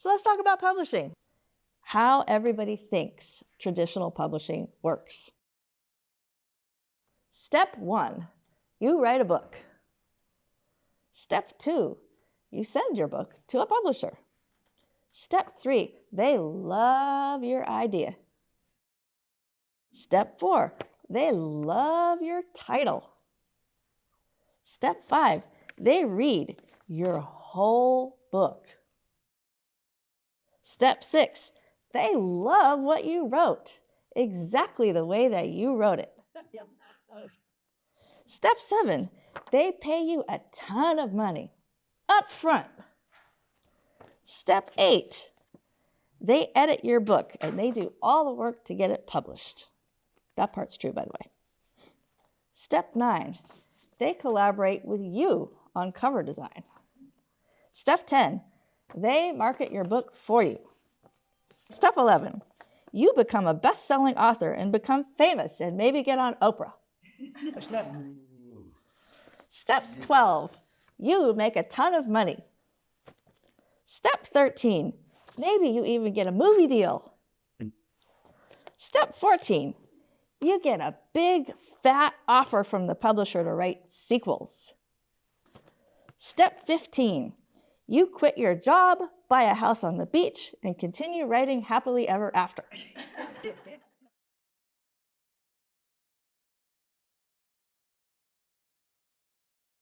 So let's talk about publishing. How everybody thinks traditional publishing works. Step 1, you write a book. Step 2, you send your book to a publisher. Step 3, they love your idea. Step 4, they love your title. Step 5, they read your whole book. Step 6, they love what you wrote, exactly the way that you wrote it. Step 7, they pay you a ton of money up front. Step 8, they edit your book and they do all the work to get it published. That part's true, by the way. Step 9, they collaborate with you on cover design. Step 10, they market your book for you. Step 11, you become a best-selling author and become famous and maybe get on Oprah. Step 12, you make a ton of money. Step 13, maybe you even get a movie deal. Step 14, you get a big, fat offer from the publisher to write sequels. Step 15, you quit your job, buy a house on the beach, and continue writing happily ever after.